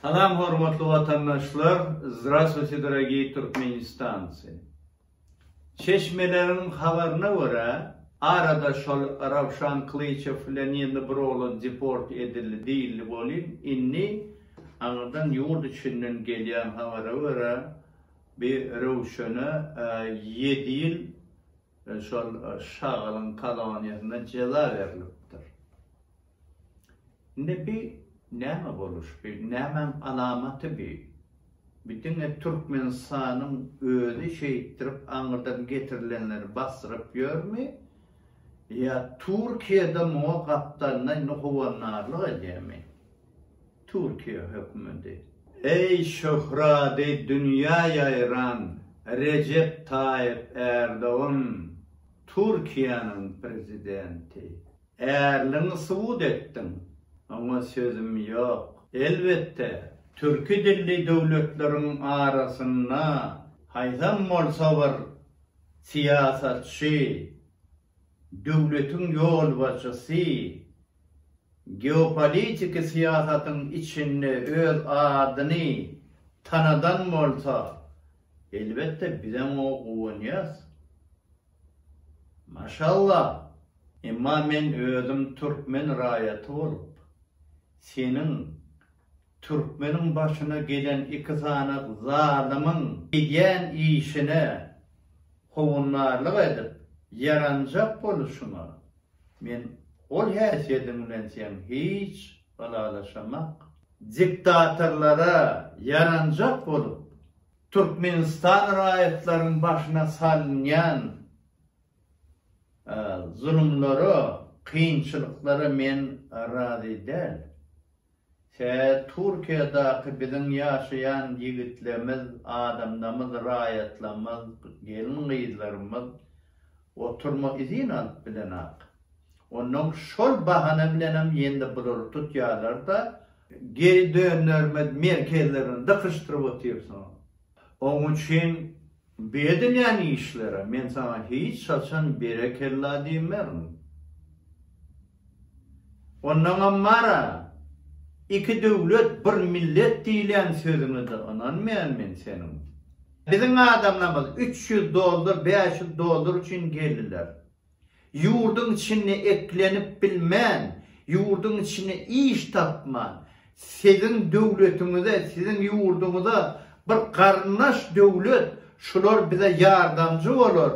Salam hormatly vatandaşlar, здравствуйте, дорогие turkmenistanцы. Çeşmelerin haberine göre arada şol Ravshan Kılıçev Lenin Brol'un deport edildi değil bolin inni anıdan yurt içinden gelen habere göre bir Ravshan'a 7 yıl şol şağalın kolonyasına ceza verilipdir. Näme boluş bir, näme alamatı bir. Bütün Türkmenistan'ın özü şeyittirip anırdan getirilenleri bastırıp görmü? Ya Türkiye'de muha kaptanına nuhuvanlarlık edemi. Türkiye hükümeti. Ey şöhrade dünya yayran Recep Tayyip Erdoğan, Türkiye'nin prezidenti. Erliğini suud ettin. Ama sözüm yok. Elbette Türkü dilli devletlerin arasında hayzan bolsa var siyasatçı, devletin yol başçısı, geopolitik siyasatın içinde öz adını tanıdan bolsa elbette bizden o kuvvanyaz. Maşallah. Ama men özüm Türkmen rayatı olup senin Türkmenin başına gelen iki tane zalimin giyen işine hovunlarlık edip yarancak boluşuna men ol häsiyetimden sen hiç alalaşamak, diktatörlere yarancak bolup Türkmenistan rayetlerin başına salınyan zulümleri, kıyınçılıkları men razı değil. Türkiye'deki bizim yaşayan yigitlerimiz, adamlarımız, rayetlerimiz, gelin kızlarımız oturma izin alıp bilenak. Onun şol bahane bilenem yendi bulur tutyalar da geri dönürmez merkezlerini dıkıştırıp otuyorsun. Onun için bedelen işlere men sana hiç saçan berekella diyemem. Ondan mara İki devlet, bir millet diyen sözünü de ananmayan men senin. Bizim adamlarımız $300, $500 için geldiler. Yurdun içine eklenip bilmen, yurdun içine iş tapman, sizin devletinize, sizin yurdunuza bir karnaş devlet, şular bize yardımcı olur.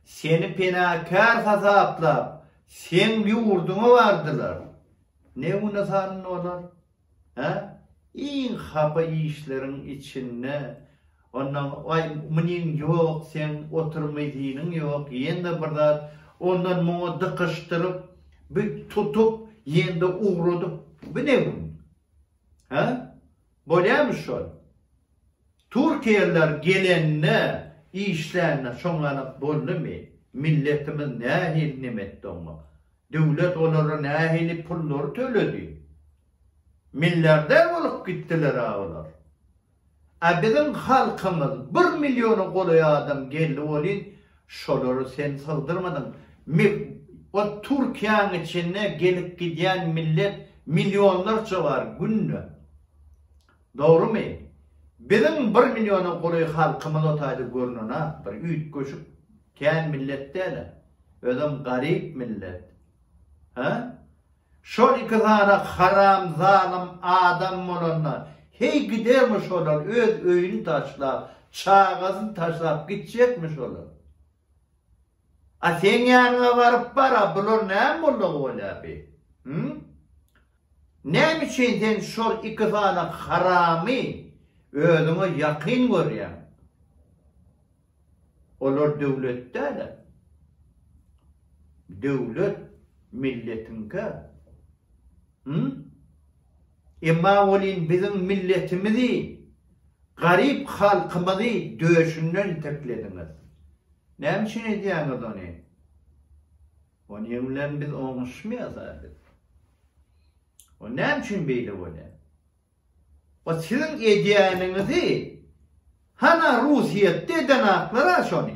Seni penakar hasaplap, sen yurdunu vardılar. Ne bu nasarın olur? İn hapa işlerin içinde ondan ay mının yok, sen oturmaydığının yok, yende burada ondan muğu dıkıştırıp bir tutup yende uğradıp bu ne bunun? Böyle mi şol? Türkiye'liler gelenine işlerine şonlanıp boldu mu? Milletimiz ne hil nimet doğma? Devlet onlara ne hili pulları töledi? Milyarder olup gittiler ağlar. Bizim halkımız 1 milyonu koluya adam geldi olin, şoları sen saldırmadın. O Türkiye'nin içine gelip gidiyen millet milyonlarca var günlü. Doğru mu? Bizim 1 milyonu koluya halkımız otaydı görününe, bir üyt koşup kendi millet değil. Özüm garip millet. Şol iki tane haram, zalim adam olanlar, hey gidermiş olar, öz öyünü taşlap, çağızını taşlap gidecekmiş olar. Sen yanına varıp bara, bulur ne bulur ola be? Ne için sen şol iki tane harami, özüne yakın görüyen? Olar devlet değil. Devlet milletinke. Ama olin bizim milletimizi, garip halkımızı dövüşünden teklediniz. Ne için ediyorsunuz onu? Onun yerine biz olmuşmayız abi. O ne için böyle böyle? O sizin ediyorsunuz hana Rusya'da denaklara şunu.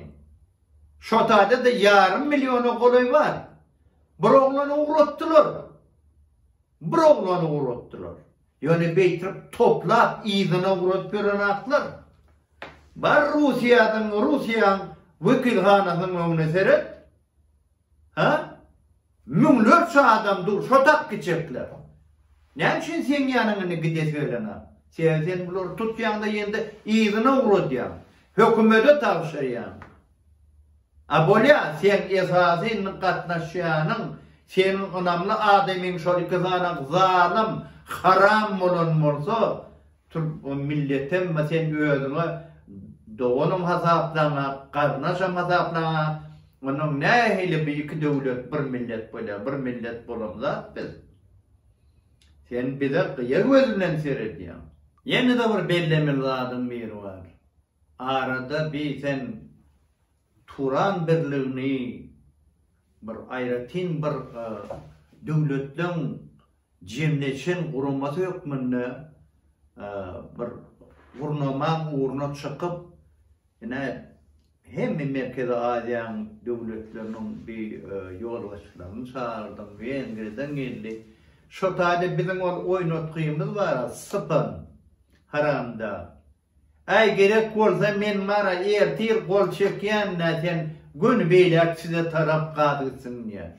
Şotada da yarım milyonu kolay var. Bir oğlanı uğrattılar. Bir oğlanı uğrattılar. Yani beytirip toplap izine vurup gören aklar. Bar Rusya'nın vekilhanasının önüne seret. Ha? Münglerçe adam dur, şotak geçecekler. Ne için sen yanına gideselene? Sen bunları tutacağında yende izine vurur diyen. Hükümete tavşırıyan. Abolya sen esasının katnaşyanın, senin önemli ademin şöyle kızanak zalim, haram olan olsa, o milletin sen özüne doğunun hasaplana, karnaşam hasaplana, onun nehili bir iki devlet, bir millet böyle, bir millet bulunsa biz. Sen bize kıya gözünden seyrediyorsun. Yeni de bir bellemeli adım bir var. Arada bir sen Turan birliğini, bir ayratin bir devletin cemleşen kurulması yok mu ne? Bir vurnaman uğruna çıkıp yine hem Merkez Aziyan devletlerinin bir yoldaşlarını çağırdım, Vengri'den geldi. Şu tane bizim oynatığımız var, Sıpın, haramda. Ay gerek olsa men mara ertir kol çeken naten gün beylek size taraf kadırsın ya.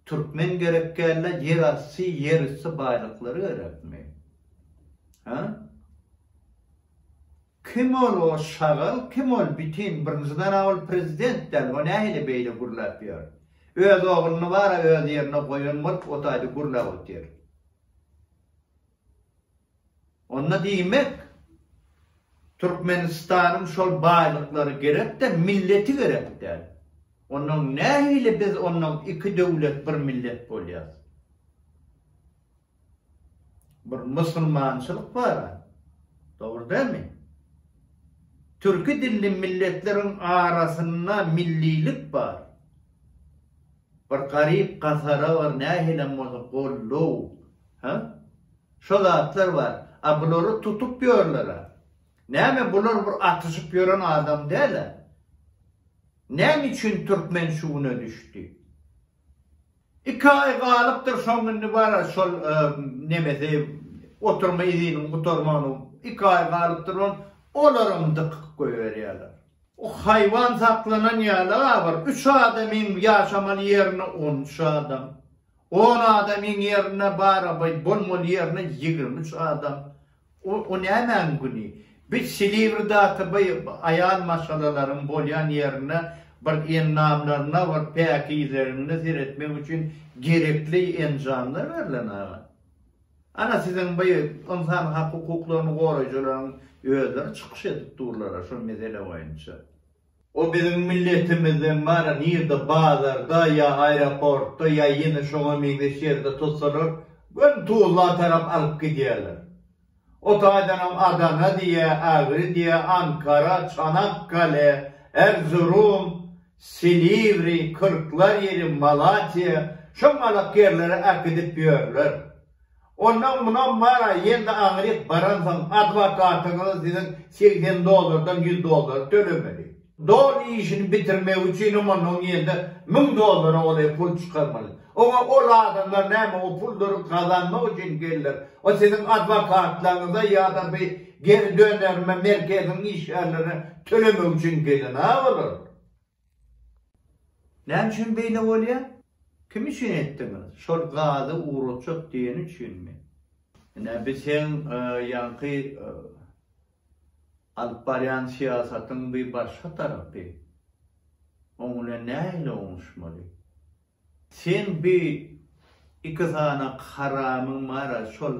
Türkmen gerekkelle yerası yerisi baylıkları öğretmeyi. Ha? Kim ol o şagal, kim ol bütün birinciden avul prezidentler o nehili beyle gurlap yer. Öz oğlunu var öz yerine koyulmak otaydı gurlap otur. Onna demek Türkmenistan'ın şol baylıkları gerek de milleti gerek de. Onun nehiyle biz onun iki devlet bir millet bolyaz. Bir Müslümançılık var. Doğru değil mi? Türkü dilli milletlerin arasında millilik var. Bir garip kasara var nehiyle mozgollu. Ha? Şol atlar var. Bunları tutup diyorlar. Ne bunlar bir atışıp gören adam değil. Ne için Türkmen şuuna düştü? 2 ay kalıptır sonunda var şol nemese oturma izinin oturmanın 2 ay kalıptır onların dıkık koyuyorlar. O hayvan saklanan yerler var. 3 adamın yaşamalı yerine 10 adam. 10 adamın yerine bari bulmalı yerine 23 adam. O ne hemen günü? Bir Silivri'de ayal maşalaların bolyan yerine bir ennamlarına var pekizlerini seyretmek için gerekli enzamlar verilen. Ana sizin bu insan hak hukuklarını koruyucuların özleri çıkış edip dururlar şu mesele boyunca. O bizim milletimizden var nerede bazarda ya aeroportta ya yine şuna migdeş yerde tutsalar ben tuğla taraf alıp gidiyorlar. O taydanım Adana diye, Ağrı diye, Ankara, Çanakkale, Erzurum, Silivri, Kırklareli, Malatya, şu malak yerlere akıdip yiyorlar. Ondan bundan var yende Ağrı'ya baransan advokatınız sizin $80'dan $100 tölemeli. Doğru işini bitirmek için onun yende $1000 olaya pul çıkarmalı. O adamlar neyme o pulları kazanmak için gelirler. O sizin advokatlarınıza ya da bir geri dönerme merkezin iş yerlerine tölemek için gelin. Ne olur? Ne için böyle oluyor? Kim için ettiniz? Şol gazı uğraşacak diyen için mi? Yani biz sen yankı Alparyan siyasetin bir başka tarafı. Onunla neyle oluşmalı? Sen bir iki tane haramın var, şol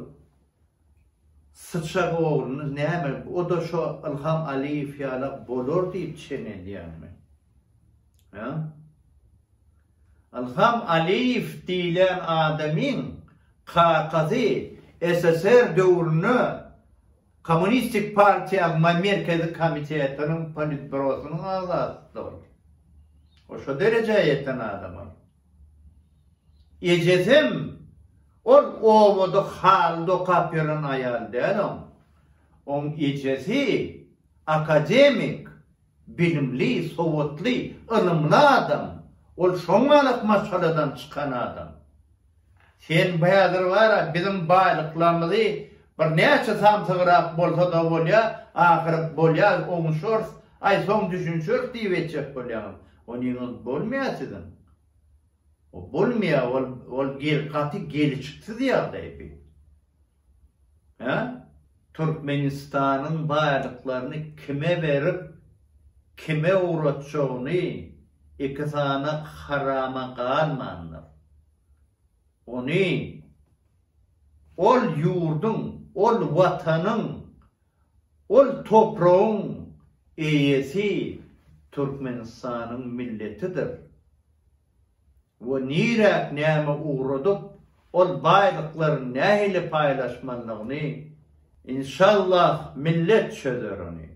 sıçak oğlunuz ne hemen, o da şu İlham Aliyev yalak bolur deyip çeneliyen mi? İlham Aliyev deyilen adamın kakazı SSR dövrünü Komünistik Partiya Merkezi Komitetinin politbürosunun azasıdır. O şu derece yeten adamın. Ecezim, oğudu haldo kapyarın ayal dedim. On ecezi, akademik, bilimli, soğutlu, ılımlı adam. O şonalık masaladan çıkan adam. Sen bayadır var bizim baylıklarımızı Bir näçe samsygyrak bolsa da bolýa, ahyry bolýa, oňuşur, ay soň düşünşür diýip etjek bolýan. Onyňyz bolmaýasydyň. O bolmaýa, ol gaty gelişiksiz ýagdaýby. Ha? Türkmenistanyň baýlyklaryny kime berip, kime uğratşağını ikisana harama kalmanlar. Onu ol yurdun, ol vatanın, ol toprağın iyisi Türkmenistan'ın milletidir. Ve nirek näme uğradıp ol baylıkların nähili paylaşmanlığını inşallah millet çözer onu.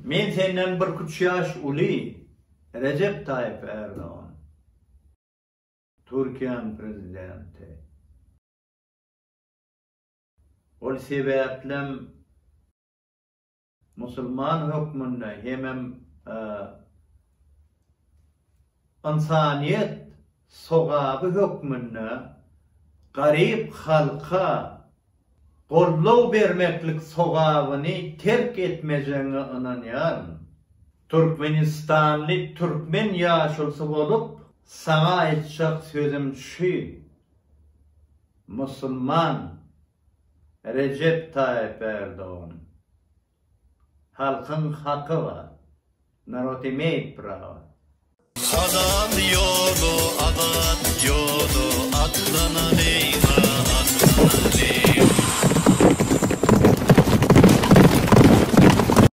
Men senden bir 3 yaş uli Recep Tayyip Erdoğan, Türkiye'nin prezidenti. Ol sebeplem Müslüman hükmünde hemem insaniyet sogabı hükmünde garip halka gollaw bermeklik sogabyny terk etmejegine inanýar. Türkmenistanly türkmen ýaşulsy bolup saňa aýtjak sözüm şu: Müslüman Recep Tayyip Erdoğan, halkın hakkı var, narod prava. Adam yolu, adat yolu, aklına değil.